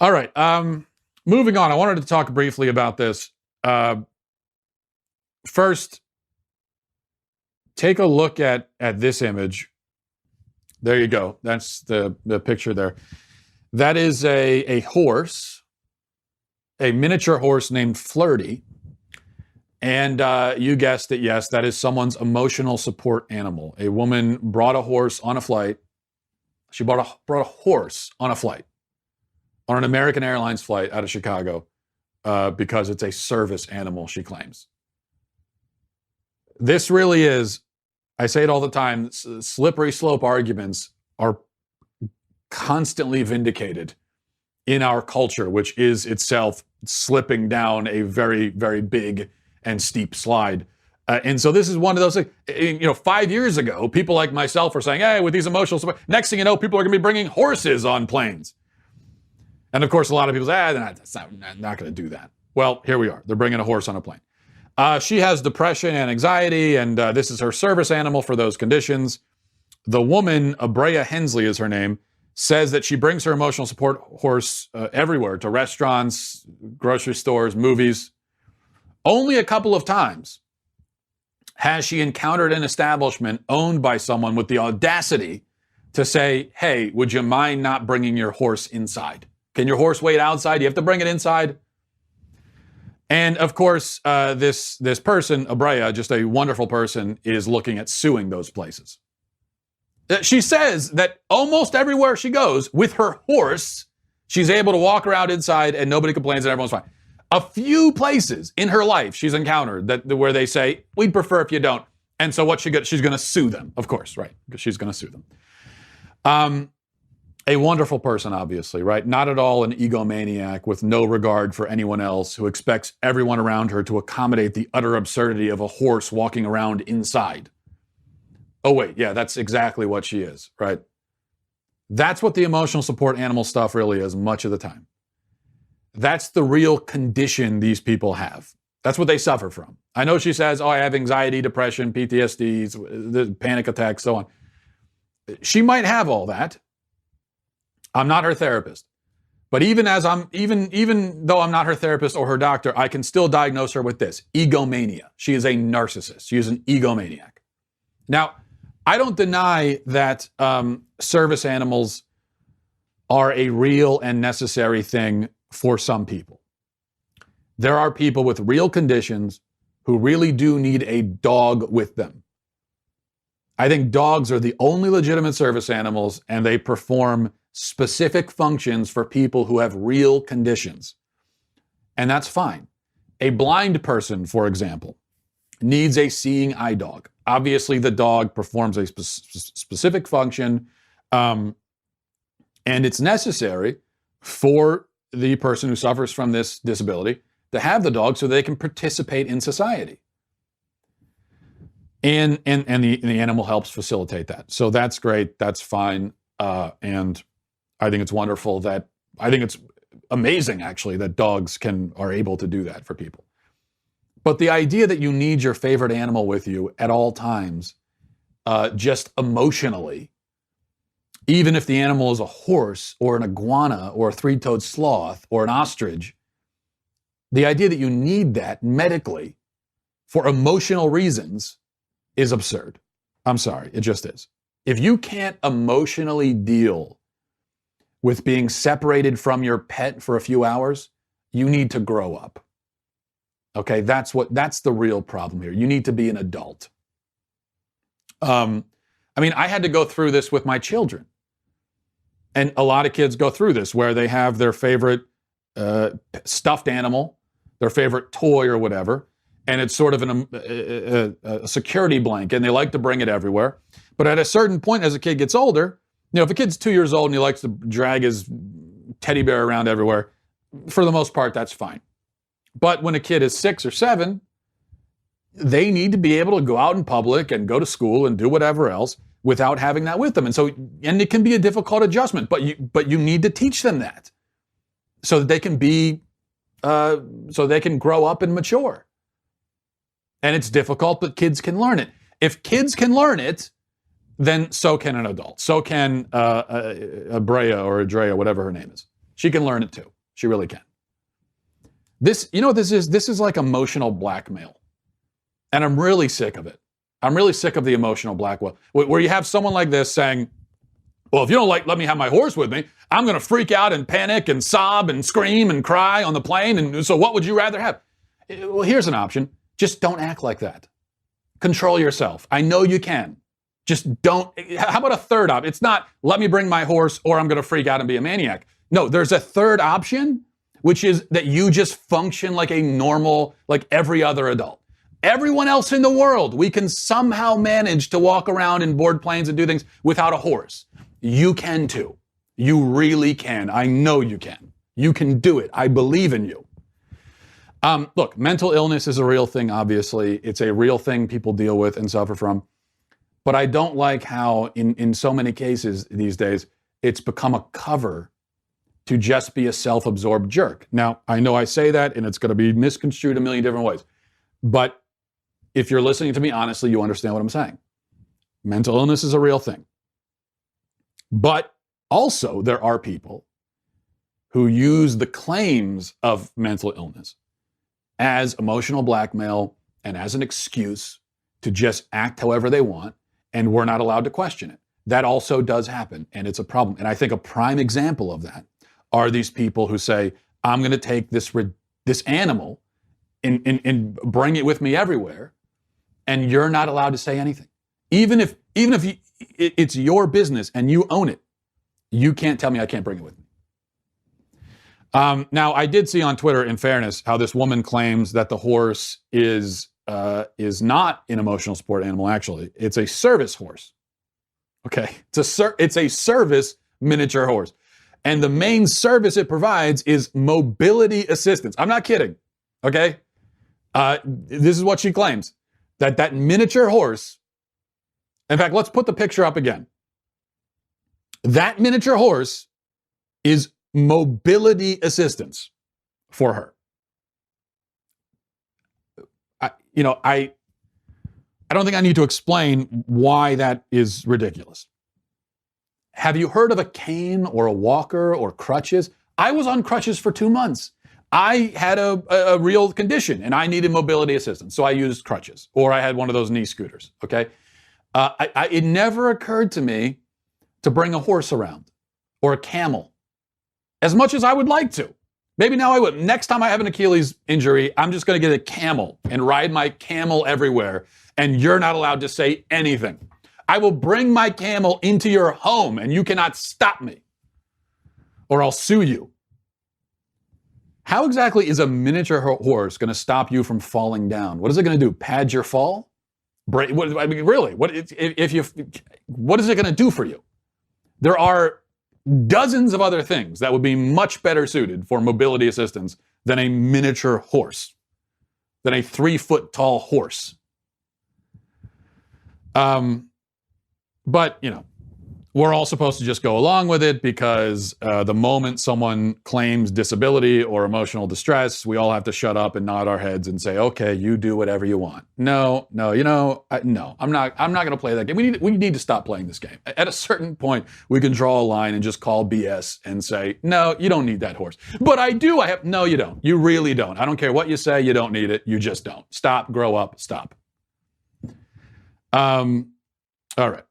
All right. Moving on. I wanted to talk briefly about this. First, take a look at this image. There you go. That's the picture there. That is a horse, a miniature horse named Flirty. And you guessed it, yes, that is someone's emotional support animal. A woman brought a horse on a flight. She brought a horse on a flight, on an American Airlines flight out of Chicago, because it's a service animal, she claims. This really is, I say it all the time, slippery slope arguments are constantly vindicated in our culture, which is itself slipping down a very, very big and steep slide. And so this is one of those things, 5 years ago, people like myself were saying, hey, with these emotional support, next thing you know, people are going to be bringing horses on planes. And of course, a lot of people say, that's not going to do that. Well, here we are. They're bringing a horse on a plane. She has depression and anxiety, and this is her service animal for those conditions. The woman, Abrea Hensley is her name, says that she brings her emotional support horse everywhere, to restaurants, grocery stores, movies. Only a couple of times has she encountered an establishment owned by someone with the audacity to say, hey, would you mind not bringing your horse inside? Can your horse wait outside? You have to bring it inside. And of course, this person, Abrea, just a wonderful person, is looking at suing those places. She says that almost everywhere she goes with her horse, she's able to walk around inside and nobody complains and everyone's fine. A few places in her life she's encountered where they say, we'd prefer if you don't. And so she's going to sue them, of course, right? Because she's going to sue them. A wonderful person, obviously, right? Not at all an egomaniac with no regard for anyone else, who expects everyone around her to accommodate the utter absurdity of a horse walking around inside. Oh, wait, yeah, that's exactly what she is, right? That's what the emotional support animal stuff really is much of the time. That's the real condition these people have. That's what they suffer from. I know she says, oh, I have anxiety, depression, PTSD, panic attacks, so on. She might have all that. I'm not her therapist. But even though I'm not her therapist or her doctor, I can still diagnose her with this: egomania. She is a narcissist. She is an egomaniac. Now, I don't deny that service animals are a real and necessary thing for some people. There are people with real conditions who really do need a dog with them. I think dogs are the only legitimate service animals, and they perform specific functions for people who have real conditions. And that's fine. A blind person, for example, needs a seeing eye dog. Obviously, the dog performs a specific function, and it's necessary for the person who suffers from this disability to have the dog so they can participate in society. And the animal helps facilitate that. So that's great. That's fine. And I think it's wonderful I think it's amazing, actually, that dogs are able to do that for people. But the idea that you need your favorite animal with you at all times, just emotionally, even if the animal is a horse or an iguana or a three-toed sloth or an ostrich, the idea that you need that medically for emotional reasons is absurd. I'm sorry, it just is. If you can't emotionally deal with being separated from your pet for a few hours, you need to grow up. Okay, that's the real problem here. You need to be an adult. I had to go through this with my children. And a lot of kids go through this where they have their favorite stuffed animal, their favorite toy or whatever, and it's sort of a security blanket, and they like to bring it everywhere. But at a certain point, as a kid gets older, if a kid's 2 years old and he likes to drag his teddy bear around everywhere, for the most part, that's fine. But when a kid is 6 or 7, they need to be able to go out in public and go to school and do whatever else without having that with them. And it can be a difficult adjustment, but you need to teach them that so that they can grow up and mature. And it's difficult, but kids can learn it. If kids can learn it, then so can an adult. So can Abrea or Adrea, whatever her name is. She can learn it too. She really can. This, you know what this is? This is like emotional blackmail. And I'm really sick of it. I'm really sick of the emotional blackmail, where you have someone like this saying, well, if you don't let me have my horse with me, I'm going to freak out and panic and sob and scream and cry on the plane. And so what would you rather have? Well, here's an option. Just don't act like that. Control yourself. I know you can. Just don't. How about a third option? It's not, let me bring my horse or I'm going to freak out and be a maniac. No, there's a third option, which is that you just function like a normal, like every other adult. Everyone else in the world, we can somehow manage to walk around and board planes and do things without a horse. You can too. You really can. I know you can. You can do it. I believe in you. Look, mental illness is a real thing, obviously. It's a real thing people deal with and suffer from. But I don't like how in so many cases these days, it's become a cover to just be a self-absorbed jerk. Now, I know I say that and it's going to be misconstrued a million different ways. But if you're listening to me honestly, you understand what I'm saying. Mental illness is a real thing. But also there are people who use the claims of mental illness as emotional blackmail and as an excuse to just act however they want, and we're not allowed to question it. That also does happen, and it's a problem. And I think a prime example of that are these people who say, I'm going to take this animal and bring it with me everywhere, and you're not allowed to say anything. Even if it's your business and you own it, you can't tell me I can't bring it with me. Now, I did see on Twitter, in fairness, how this woman claims that the horse is not an emotional support animal. Actually, it's a service horse. Okay, it's a service miniature horse, and the main service it provides is mobility assistance. I'm not kidding. Okay, this is what she claims, that miniature horse. In fact, let's put the picture up again. That miniature horse is mobility assistance for her. I don't think I need to explain why that is ridiculous. Have you heard of a cane or a walker or crutches? I was on crutches for 2 months. I had a real condition and I needed mobility assistance, so I used crutches, or I had one of those knee scooters, okay? It never occurred to me to bring a horse around or a camel, as much as I would like to. Maybe now I would. Next time I have an Achilles injury, I'm just going to get a camel and ride my camel everywhere, and you're not allowed to say anything. I will bring my camel into your home, and you cannot stop me, or I'll sue you. How exactly is a miniature horse going to stop you from falling down? What is it going to do? Pad your fall? I mean, really? What is it going to do for you? There are dozens of other things that would be much better suited for mobility assistance than a miniature horse, than a 3-foot tall horse. But, we're all supposed to just go along with it because the moment someone claims disability or emotional distress, we all have to shut up and nod our heads and say, okay, you do whatever you want. No, I'm not going to play that game. We need to stop playing this game. At a certain point, we can draw a line and just call BS and say, no, you don't need that horse. But I do. No, you don't. You really don't. I don't care what you say. You don't need it. You just don't. Stop, grow up, stop. All right.